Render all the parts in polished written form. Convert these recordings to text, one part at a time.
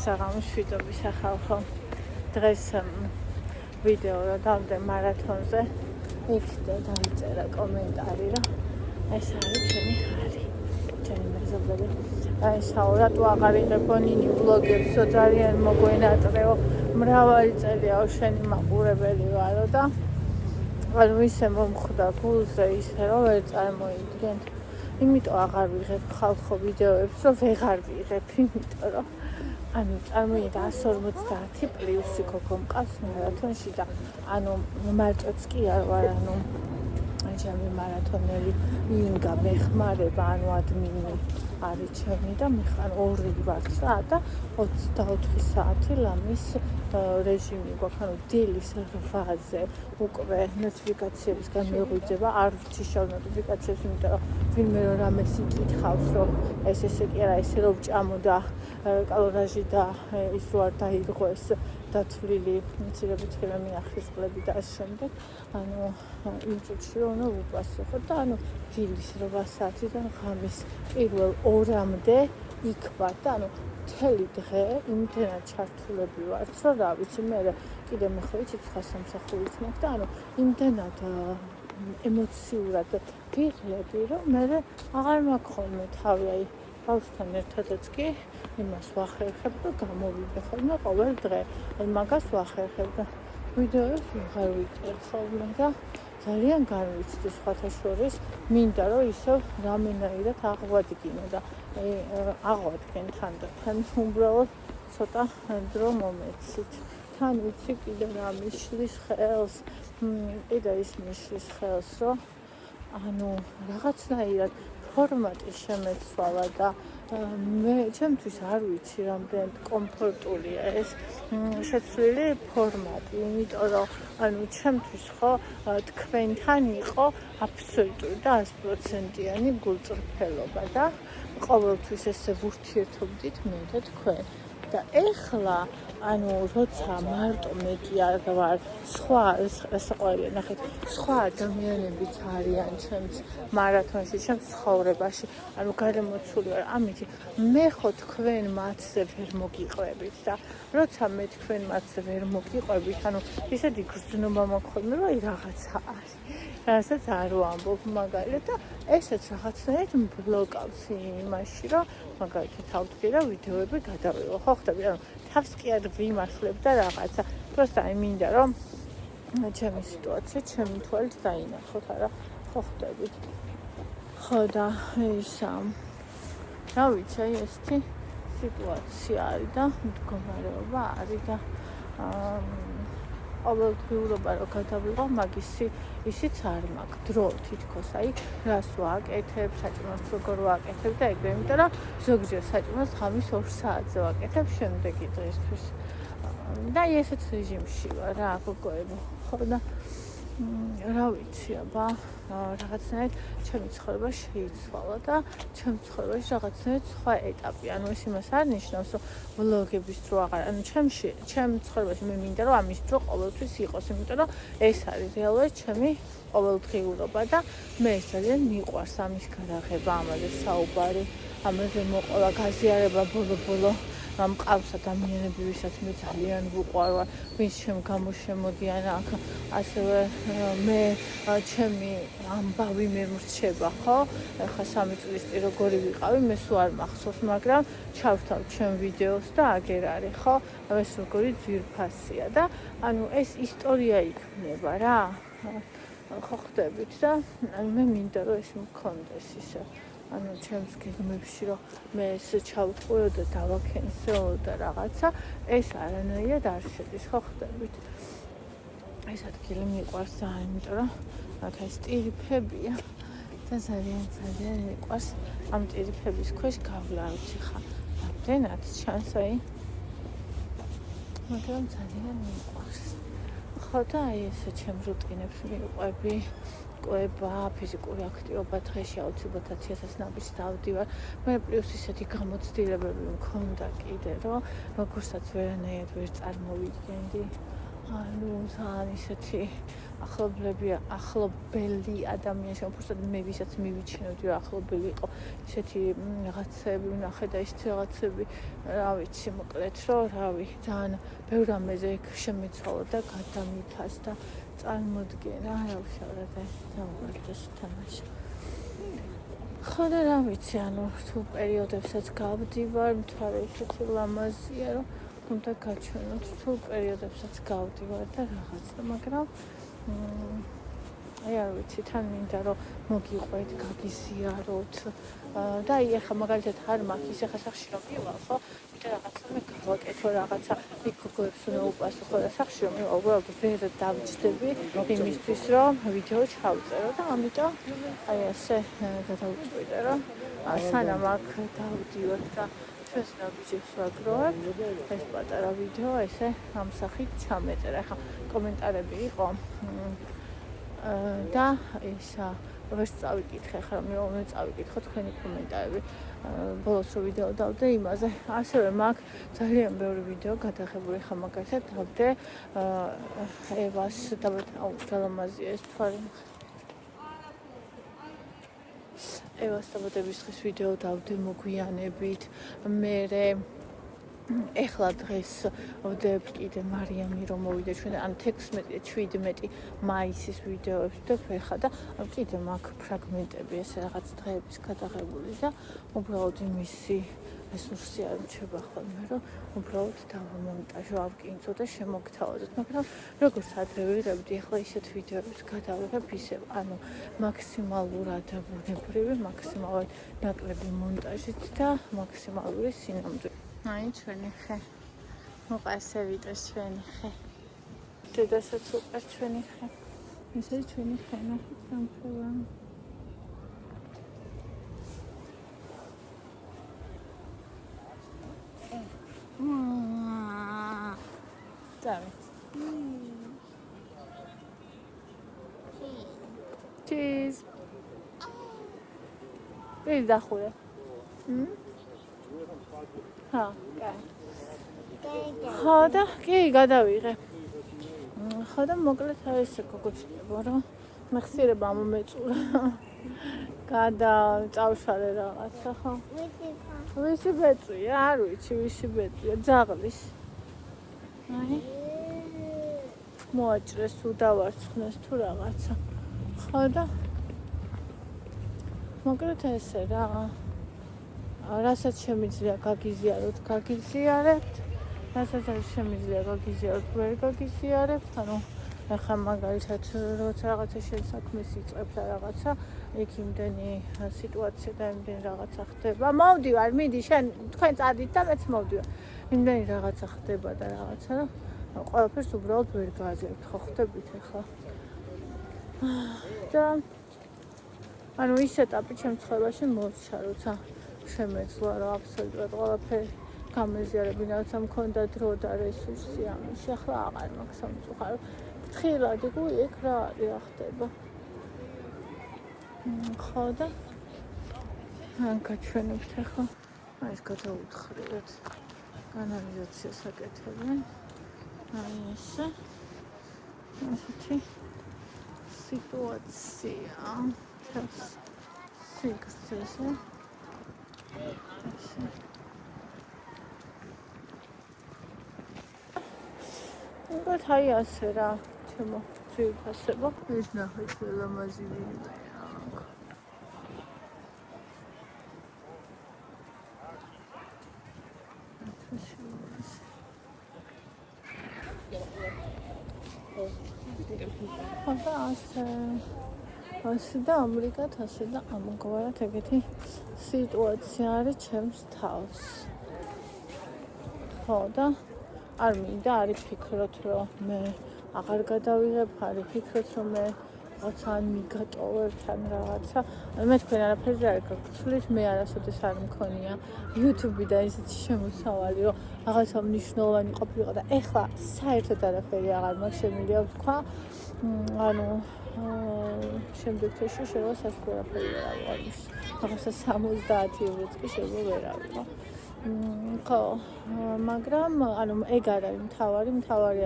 საღამოს შვიდობის ახალ დღეს ვიდეო რა დავდე მარათონზე იქ და დაიწერა კომენტარი რომ ეს არის ჩემი ხარი ჩემი მეზობელი აი საუბრად აღარ იღებონინი ბლოგერსო ძალიან მოგვენატრეო მრავალი წელია შენი მაყურებელი ვარო და ანუ ისე მომხვდა გულზე ისე რომ ვერ წარმოიდგენთ იმიტომ აღარ ვიღებ ხალხო ვიდეოებს რომ ვეღარ ვიღებ იმიტომ რომ ანუ წარმოიდგინე 150 პლუსი ქოქო მყავს მარათონში და ანუ მარტოც კი არ ვარ ანუ ჩემი მარათონელი ინგა მეხმარება ანუ ადმინი არის ჩემი და მიხარ 2 ვარ და 24 საათი ლამის რეჟიმი გვაქვს ანუ დილის 8-ზე უკვე ნოტიფიკაციებისგან მიღვიძება არ ვჩიშავ ნოტიფიკაციებს იმიტომ რომ ვინმე რომ რამეს იკითხავს რომ ესე კი არა ესე რომ ვჭამო და კალორაჟი და ის რო არ დაიღო ეს დათვლილი მცირებით ხება მიახრის ყლები და ამ შემდეგ ანუ იმ წუთში რომ ვუპასუხო და ანუ დილის 8 საათიდან ღამის პირველ 2-მდე იქ ვარ და ანუ მთელი დღე იმდენად ჩართულები ვარ რომ რა ვიცი მე კიდე მე ხო ვიცი სხვა სამსახურიც მაქვს და ანუ იმდენად ემოციურად ვიღლები რომ მე აღარ მაქვს ხოლმე თავი აი ბავშვთან ერთადაც კი იმას ვახერხებ და გამოვიდე ხოლმე ყოველ დღე აი მაგას ვახერხებ და ვიდეოებს ვიღარ ვიწერ ხოლმე და ძალიან განვიცდი სხვათა შორის მინდა რომ ისევ რამენაირად აღვადგინო და აღვადგენ თან უბრალოდ ცოტა დრო მომეცით თან ვიცი კიდე რა მიშლის ხელს კიდე ის მიშლის ხელს რომ ანუ რაღაცნაირად ფორმატი შემეცვალა და მე ჩემთვის არ ვიცი რამდენად კომფორტულია ეს შეცვლილი ფორმატი იმიტომ რომ ანუ ჩემთვის ხო თქვენთან იყო აბსოლუტური და 100%-იანი გულწრფელობა და ყოველთვის ესე ვურთიერთობდით მე და თქვენ და ეხლა ანუ როცა მარტო მე კი არ ვარ სხვა ეს ყოველია ნახეთ სხვა ადამიანებიც არიან ჩემს მარათონში ჩემს ცხოვრებაში ანუ გარემოცული ვარ ამით მე ხო თქვენ მათზე ვერ მოგიყვებით და როცა მე თქვენ მათზე ვერ მოგიყვებით ანუ ისეთი გრძნობა მაქვს ხოლმე რომ რაღაცა არის რასაც არ ვამბობ მაგალითად და ესეც რაღაცნაირად ბლოკავს იმაში რომ მაგალითად ავდგე და ვიდეოები გადავიღო ხო ხტები ანუ თავს კი არ ვიმართლებ და რაღაცა просто აი მინდა რომ ჩემი სიტუაცია ჩემი თვალით დაინახოთ არა ხო ხტებით ხო და ისა რა ვიცი აი ესეთი სიტუაცია არის და მდგომარეობა არის და ყოველდღიურობა რო გადავიღო მაგისი ისიც არ მაქვს დრო თითქოს აი რას ვაკეთებ საჭმელს როგორ ვაკეთებ და ეგრე იმიტომ რომ ზოგჯერ საჭმელს ღამის 2 საათზე ვაკეთებ შემდეგი დღისთვის და ესეც რეჟიმში ვარ რა გოგოებო ხო და რა ვიცი აბა რაღაცნაირად ჩემი ცხოვრება შეიცვალა და ჩემი ცხოვრებაში რაღაცნაირად სხვა ეტაპი ანუ ეს იმას არ ნიშნავს რომ ვლოგების დრო აღარ ანუ ჩემი ცხოვრებაში მე მინდა რომ ამის დრო ყოველთვის იყოს იმიტომ რომ ეს არის რეალურად ჩემი ყოველდღიურობა და მე ეს ძალიან მიყვარს ამის გადაღება ამაზე საუბარი ამაზე მოყოლა გაზიარება ბოლო მყავს ადამიანები ვისაც მე ძალიან ვუყვარვარ ვინც ჩემ გამოშემოდიან აქ ასევე მე ჩემი ამბავი მე მრჩება ხო ახლა 3 წლის წინ როგორი ვიყავი მე სულ არ მახსოვს მაგრამ ჩავთავ ჩემ ვიდეოს და აგერ არის ხო ეს როგორი ძვირფასია და ანუ ეს ისტორია იქნება რა ხო ხდებით და მე მინდა რომ ეს მქონდეს ისე ანუ ჩემს გეგმებში რომ მე ეს ჩავტყუო და დავაქენსო და რაღაცა ეს არანაირად არ შედის ხო ხდებით ეს ადგილი მიყვარს ძალიან იმიტომ რომ აქ ეს ტირიფებია და ძალიან მიყვარს ამ ტირიფების ქვეშ გავლა ვიცი ხა რამდენად ჩანს აი მაგრამ ძალიან მიყვარს ხო და აი ესე ჩემ რუტინებს მიყვები კვება, ფიზიკური აქტივობა დღეში აუცილებლად 1000 ნაბიჯს დავდივარ. მე პლუს ისეთი გამოცდილებები მქონდა კიდე, რომ როგორცაც ვერანაირად ვერ წარმოვიდგენდი. ანუ ძალიან ისეთი ახლობელი ადამიანი უბრალოდ მე ვისაც მივიჩნევდი რომ ახლობელი იყო ისეთი რაღაცები ვნახე და ისეთი რაღაცები რა ვიცი მოკლედ რომ რავი ძალიან ბევრ რამეზე შემეცვალა და გადამითას და წარმოდგენა რა უშავდა და დავუყურდეს თამაში ხო და რა ვიცი ანუ თუ პერიოდებსაც გავდივარ მთვარე ისეთი ლამაზია რომ თუმცა გაჩვენოთ თუ პერიოდებსაც გავდივარ და რაღაცა მაგრამ აი არ ვიცი თან მინდა რომ მოგიყვეთ გაგიზიაროთ და აი ახლა მაგალითად არ მაქვს ის ახლა სახში რომ მივალ ხო მე რაღაცა მე გავაკეთო რაღაცა იქ გოგოებს უნდა უპასუხო და სახში რომ მივალ უბრალოდ ვერ დავჯდები იმისთვის რომ ვიდეო ჩავწერო და ამიტომ აი ასე გადავწყვიტე რომ სანამ აქ დავდივართ და ჩვენს ნაბიჯებს ვაგროვებთ ეს პატარა ვიდეო ესე ამ სახით ჩამეწერა ახლა კომენტარები იყო და ისა ვერ წავიკითხე ხარ მე წავიკითხო თქვენი კომენტარები ბოლოს რო ვიდეო დავდე იმაზე ასევე მაქვს ძალიან ბევრი ვიდეო გადაღებული ხა მაგალითად დავდე ევას და აუ ძალამაზია ეს თვარი ევას დაბადების დღის ვიდეო დავდე მოგვიანებით მერე ეხლა დღეს ვდებ კიდე მარიამი რომ მოვიდა ჩვენ ან 16-17 მაისის ვიდეოებს და ხა და კიდე მაქვს ფრაგმენტები ესე რაღაც დღეების გადაღებული და უბრალოდ იმისი რესურსი არ მრჩება ხოლმე რომ უბრალოდ დავამონტაჟო ავკინცო და შემოგთავაზოთ მაგრამ როგორც ადრე ვიღებდი ახლა ისეთ ვიდეოებს გადავიღებ ისევ ანუ მაქსიმალურად ბუნებრივი მაქსიმალურად ნაკლები მონტაჟით და მაქსიმალური სინამდვილე აი ჩვენი ხე მოყასე ვიტოს ჩვენი ხე დედასაც უყარს ჩვენი ხე ესე ჩვენი ხე ნახეთ სამფროა დავი ჩიზ ის დახურე ხა ხა და კი გადავიღე ხა და მოკლედ ეს გოგოჩნდება რომ მეხსიერება მომეწურა გადაწავშალე რაღაცა ხო ვისი ბეწვია არ ვიცი ვისი ბეწვია ძაღლის აი მოაჭრეს თუ დავარცხნეს თუ რაღაცა ხო და მოკლედ ესე რა რასაც შემიძლია გაგიზიაროთ გაგიზიარებთ რასაც არ შემიძლია გაგიზიაროთ ვერ გაგიზიარებთ ანუ ახლა მაგალითად როცა რაღაცა შენ საქმეს იწყებ და რაღაცა იქ იმდენი სიტუაცია და იმდენი რაღაცა ხდება მოვდივარ მიდი შენ თქვენ წადით და მეც მოვდივარ იმდენი რაღაცა ხდება და რაღაცა რომ ყველაფერს უბრალოდ ვერ გააზიარებთ ხო ხდებით ახლა და ანუ ის ეტაპი ჩემ ცხოვრებაში მოვჩა როცა შემეძლო რომ აბსოლუტურად ყველაფერი გამეზიარებინა როცა მქონდა დრო და რესურსი ამის ახლა აღარ მაქვს სამწუხარო ფრთხილად იყო იქ რა ხდება ხო და ან გაჩვენებთ ახლა აი ეს გადაუთხრათ კანალიზაციას აკეთებენ აი ესე ასეთი სიტუაცია სიგრძეზე უბრალოდ აი ასე რა ჩემო ძვირფასება ეს ნახეთ ლამაზი ვიდეო ხოდა ასე და ამრიგად ასე და ამგვარად ეგეთი სიტუაცია არის ჩემს თავს ხო და არ მინდა არ იფიქროთ რომ მე აღარ გადავიღებ არ იფიქროთ რომ მე რაღაცა მიგატოვებთ ან რაღაცა მე თქვენ არაფერზე არ გაგცვლით მე არასოდეს არ მქონია YouTube-დან ისეთი შემოსავალი რომ რაღაცა მნიშვნელოვანი ყოფილიყო და ეხლა საერთოდ არაფერი აღარ მაქვს შემიძლია ვთქვა ანუ შემდეგ თვეში შეიძლება სასწრაფო ვერავარ ის რაღაცა 70 ევროც კი შეიძლება ვერავარ ხო, მაგრამ ანუ ეგ არ არის მთავარი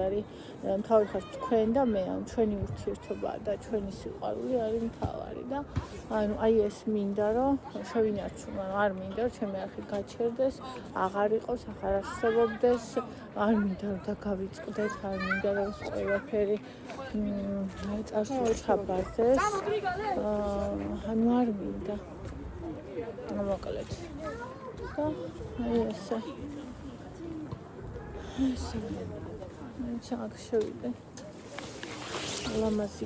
არის მთავარი ხარ თქვენ და მე, ანუ ჩვენი ურთიერთობა და ჩვენი სიყვარული არის მთავარი და ანუ აი ეს მინდა რომ შევინარჩუნო, ანუ არ მინდა რომ ჩემი არხი გაჩერდეს, აღარ იყოს, აღარ არსებობდეს, არ მინდა რომ დაგავიწყდეთ, არ მინდა რომ ყველაფერი წარსულში ჩაბარდეს. ანუ არ მინდა. მოკლედ. და აი ესე. ესე. ჩაკ შევიდე. ლამაზი.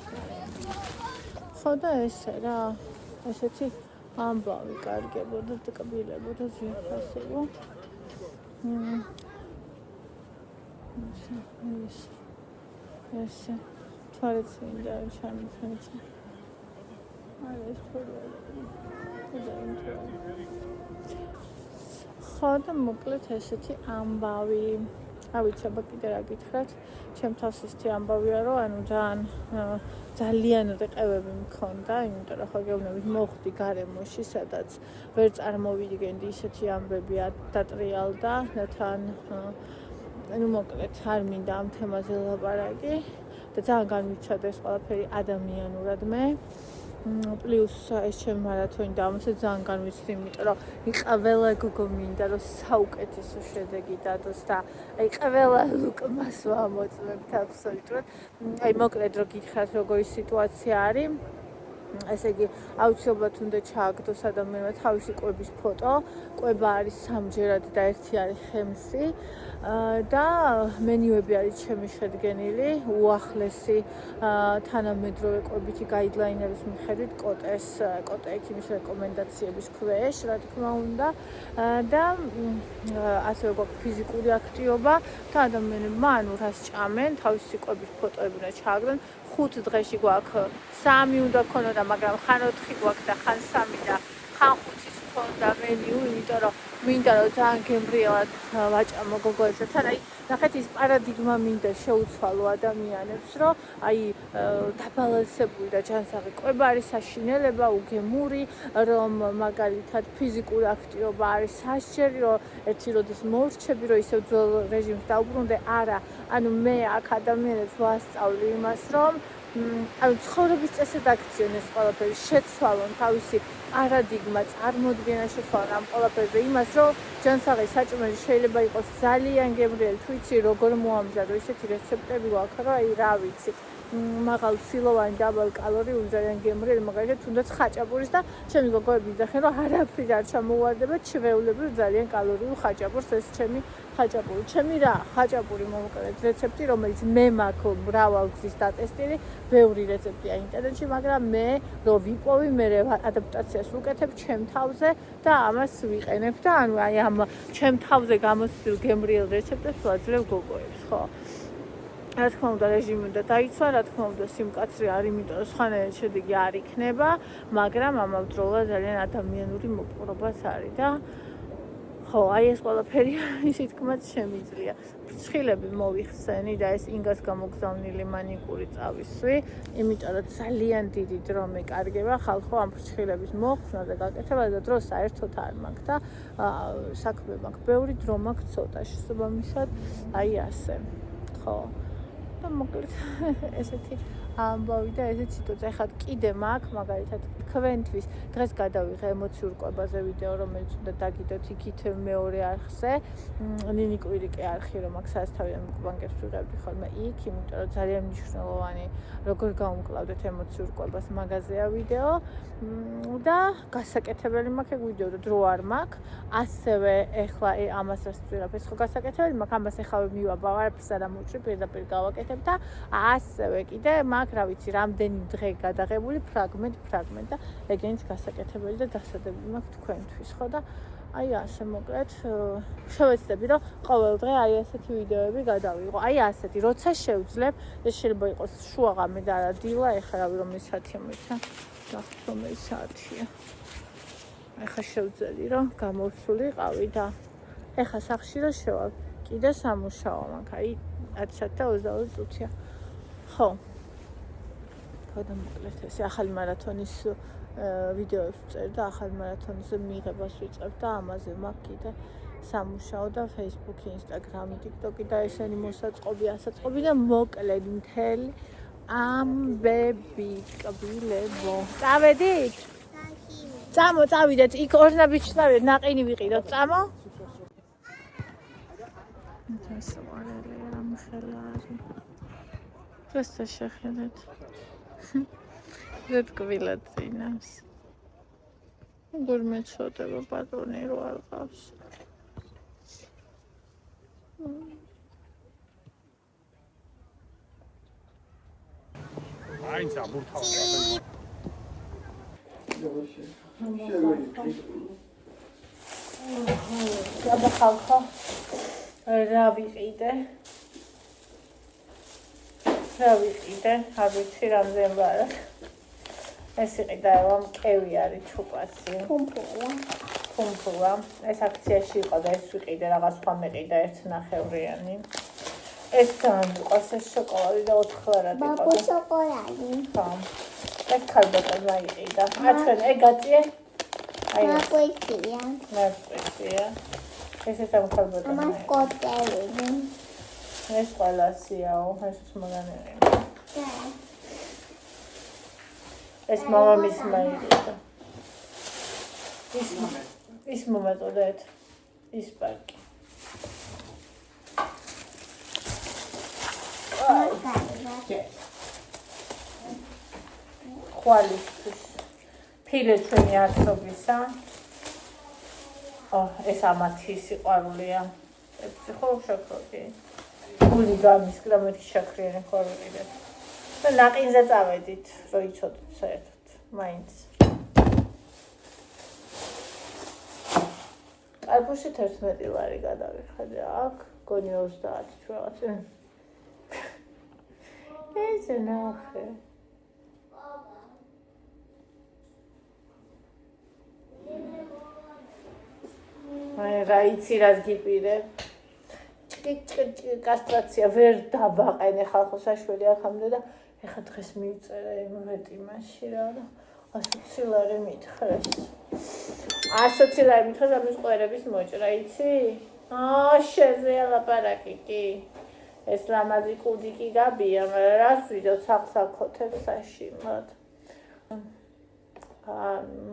ხო და ესე რა. ესეთი ამბავი კარგებოდა, ტკბილებოდა ზიაფასებო. ესე. თვალიც მინდა ჩამიფრინცე. აი ეს ხო და მოკლედ ესეთი ამბავი. არ ვიცი, აბა კიდე რა გითხრათ. ჩემ თავს ისეთი ამბავია, რომ ანუ ძალიან რყევები მქონდა, იმიტომ რომ ხო გეუბნებით მოხვდი გარემოში, სადაც ვერ წარმოვიდგენდი ისეთი ამბები დატრიალდა და თან ანუ მოკლედ არ მინდა ამ თემაზე ლაპარაკი და ძალიან განვიცადა ეს ყველაფერი ადამიანურად მე. პლუს ეს ჩემი მარათონი და ამასაც ძალიან განვიცდი, იმიტომ რომ ყველა გოგო მინდა რომ საუკეთესო შედეგი დადოს და აი ყველა ლუკმას ვამოწმებთ აბსოლუტურად. აი მოკლედ რო გითხრათ როგორი სიტუაცია არის, ესე იგი აუცილებლად უნდა ჩააგდოს ადამიანმა თავისი კვების ფოტო. კვება არის სამჯერადი და ერთი არის ხემსი და მენიუები არის ჩემი შედგენილი, უახლესი თანამედროვე კვებითი გაიდლაინების მიხედვით კოტე ექიმის რეკომენდაციების ქვეშ, რა თქმა უნდა და ასევე გვაქვს ფიზიკური აქტივობა და ადამიანებმა ანუ რას ჭამენ, თავისი კვების ფოტოები უნდა ჩააგდონ. 5 დღეში გვაქვს 3 უნდა ქონოდა, მაგრამ ხან 4 გვაქვს და ხან 3 და ხან 5-ის ქონდა მენიუ, იმიტომ რომ მინდა რომ ძალიან გემრიელად ვაჭამო გოგოებთან. აი, ნახეთ ის პარადიგმა მინდა შეუცვალო ადამიანებს, რომ აი დაბალანსებული და ჯანსაღი კვება არის საშინელება, უგემური, რომ მაგალითად ფიზიკური აქტივობა არის სასჯელი, რომ ერთი როდის მორჩები, რომ ისევ ძველ რეჟიმს დაუბრუნდე, არა, ანუ მე აქ ადამიანებს ვასწავლი იმას, რომ ანუ ცხოვრების წესად აქციონ ეს ყველაფერი, შეცვალონ თავისი პარადიგმა, წარმოდგენა შეცვალონ ამ ყველაფერზე იმას, რომ ჯანსაღი საჭმელი შეიძლება იყოს ძალიან გემრიელი, თუ იცი როგორ მოამზადო, ისეთი რეცეპტები გვაქვს, რომ აი რა ვიცი, მაღალცილოვანი, დაბალ კალორიული, ძალიან გემრიელი, მაგალითად, თუნდაც ხაჭაპურის და ჩემი გოგოები იძახენ, რომ არაფრით არ ჩამოვარდება ჩვეულებრივ ძალიან კალორიულ ხაჭაპურს, ეს ჩემი ხაჭაპური. ჩემი რა, ხაჭაპური მომკლედ რეცეპტი, რომელიც მე მაქვს მრავალგზის დატესტილი, ბევრი რეცეპტია ინტერნეტში, მაგრამ მე რო ვიპოვი, მე ადაპტაციას ვუკეთებ ჩემ თავზე და ამას ვიყენებ და ანუ აი ამ ჩემ თავზე გამოცდილ გემრიელ რეცეპტებს ვაძლევ გოგოებს, ხო? რა თქმა უნდა რეჟიმი უნდა დაიცვა, რა თქმა უნდა სიმკაცრე არ, იმიტომ რომ სხვანაირად შედეგი არ იქნება, მაგრამ ამავდროულად ძალიან ადამიანური მოპყრობაც არის და ხო, აი ეს ყველაფერი ისე თქმაც შემიძლია. ფრჩხილები მოვიხსენი და ეს ინგას გამოგზავნილი მანიკური წავისვი, იმიტომ რომ ძალიან დიდი დრო მეკარგება ხალხო ამ ფრჩხილების მოხსნა და გაკეთება და დრო საერთოდ არ მაქვს და საქმე მაქვს, ბევრი დრო მაქვს ცოტა შესაბამისად, აი ასე. ხო. და მოკლედ ესეთი ამბავი და ესეთი სიტუაცია. ეხლა კიდე მაქვს მაგალითად თქვენთვის დღეს გადავიღე ემოციურ კვებაზე ვიდეო, რომელიც უნდა დაგიდოთ იქით მეორე არხზე. ნინი კვირიკე არხი რომ აქ სასთავიდან მუკბანგებს ვიღებდი ხოლმე იქ, იმიტომ რომ ძალიან მნიშვნელოვანი როგორ გავუმკლავდეთ ემოციურ კვებას მაგაზეა ვიდეო და გასაკეთებელი მაქვს ეგ ვიდეო და დრო არ მაქვს. ასევე ეხლა ამას რაც ვიღებ ხო გასაკეთებელი მაქვს, ამას ეხლა მივაბავ, არაფერს არ ამოვჭრი, პირდაპირ გავაკეთებ და ასევე კიდე მაქვს რა ვიცი, რამდენი დღე გადაღებული ფრაგმენტ და ეგენიც გასაკეთებელი და დასადებული მაქვს თქვენთვის, ხო და აი ასე მოკლედ შევეცდები რომ ყოველ დღე აი ასეთი ვიდეოები გადავიღო. აი ასეთი, როცა შევძლებ, ეს შეიძლება იყოს შუაღამე და არა დილა, ეხლა რავი რომელი საათია მოიცა. ნახეთ რომელი საათია. ეხლა შევძელი რომ გამოვსულიყავი და ეხლა სახლში რომ შევალ, კიდე სამუშაო მაქვს. აი 10:22 წუთია. ხო. და მოკლედ ესე ახალი მარათონის ვიდეოებს ვწერ და ახალი მარათონის მიღებას ვიწყებ და ამაზე მაქვს კიდე სამუშაო და Facebook, Instagram, TikTok და ესენი მოსაწყობი, ასაწყობი და მოკლედ მთელი ამბები კბილებო. წავედით? წამო, წავიდეთ. იქ ორნაბიჯს წავიდეთ, ნაყინი ვიყიდოთ. წამო. Просто შეხედეთ. ზეთკვილად წინავს. როგორ მეცოდება პატრონი რო არ ყავს. აინც აბურთავდა. გადახალხო. რა ვიყიდე? რა ვიყიდე? არ ვიცი რამდენ ვარ. ეს იყიდა მკევი არის ჩუპასი. ფუმფულა. ეს აქციაში იყო და ეს ვიყიდე რაღაც სხვა მეყიდა 1.5-იანი. ეს ძალიან მყავს ეს შოკოლადი და 4 ლარად იყო. ბაბუ შოკოლადი. ხო. ეს ქალბატონმა იყიდა. აჩვენ ეგაწიე? აი ეს. მაკვეცია. მაკვეცია. ეს ამ ქალბატონმა. ამას კოტელი. ეს ყველასიაო, ესეც მაგანია. ეს მამამის მაიყიდა. ის მომაწოდეთ. ის პარკი. ხვალისთვის. ფილე ჩვენი არცობისა. ეს ამათი სიყვარულია. ეს ხო შოქოდი. გული გამისკდა მეთი შაქრიანი ხო ვიყიდეთ. და ნაყინზე წავედით, რო იცოდეთ საერთოდ, მაინც. კარბუში 11 ლარი გადავიხადე აქ, გონი 30 თუ რაღაცა. ეს ნახე. აი რა იცი რაც გიპირებ. კასტრაცია ვერ დავაყენე ხალხო საშველი აქამდე და ეხა დღეს მივწერა იმედი მაშინ რა და 120 ლარი მითხრეს. 120 ლარი მითხრეს ამის ყვერების მოჭრა იცი? შეზე ლაპარაკი კი. ეს ლამაზი კუდი კი გაბია, მაგრამ რას ვიდოთ სახსაქოთებს საშიმად.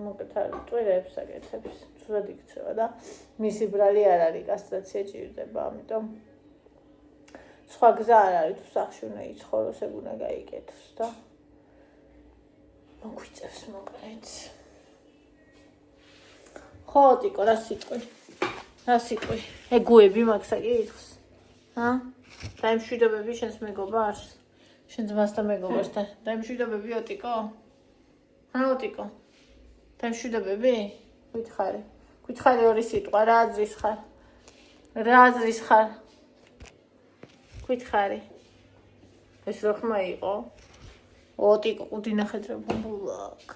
მოკეთარ ტვირებს აკეთებს, ცუდად იქცევა და მისი ბრალი არ არის, კასტრაცია ჭირდება, ამიტომ სხვა გზა არ არის, თუ სახში უნდა იცხოვროს, ეგ უნდა გაიკეთოს და მოგვიწევს მოკლედ. ხო, ტიკო, რა სიტყვი? რა სიტყვი? ეგუები მაქვს აკითხს? და იმ მშვიდობები შენს მეგობარს? შენ ძმასთან მეგობარს და იმ მშვიდობებიო, ტიკო? ტიკო? და იმ მშვიდობები? გითხარი. გითხარი ორი სიტყვა, რა აზრის ხარ? რა აზრის ხარ? გითხარი. ეს რო ხმა იყო? ტიკო, კუდი ნახეთ რა ბუმბულაკ.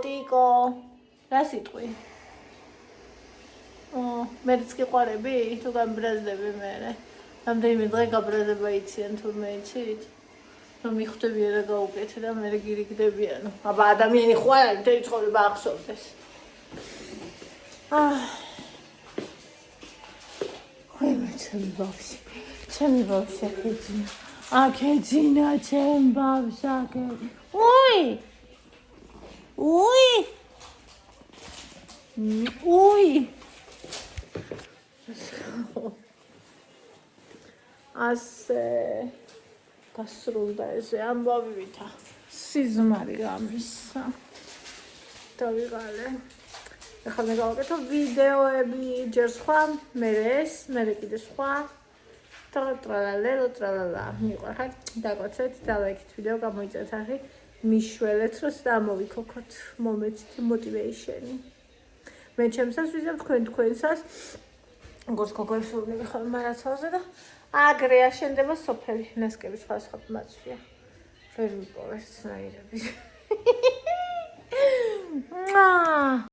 ტიკო, რა სიტყვი? მერც კი ყვარები? თუ გამბრაზდები მერე? რამდენიმე დღე გაბრაზება იციან თურმე იცით? რომ მიხვდებიან რა გაუკეთე და მერე გირიგდებიან. აბა ადამიანი ხო არ არის, მთელი ცხოვრება ახსოვდეს. ჩემი ბავშვი. ჩემი ბავშვი აკეძინა. აკეძინა ჩემ ბავშვაკე. უი! უი! უი! ასე გასრულდა ესე ამბავითა სიზმარი გამისა. დავიღალე. ახლა მე გავაკეთო ვიდეოები, ჯერ სხვა, მერე ეს, მერე კიდე სხვა. ტრალალა. მიყვარხართ, დაგოცეთ და ლაიქით ვიდეო, გამოიწევთ ახი, მიშველეთ, რომ დამოვიქოქოთ, მომეცით motivation-ი. მე ჩემსაც ვიზამ თქვენსას. როგორც გოგოებს ვუყურებ ხოლმე მარაცვაზე და აგრე აშენდება სოფელი, ნასკები სხვა მაწვია. ვერ ვიპოვეს ცნაირები.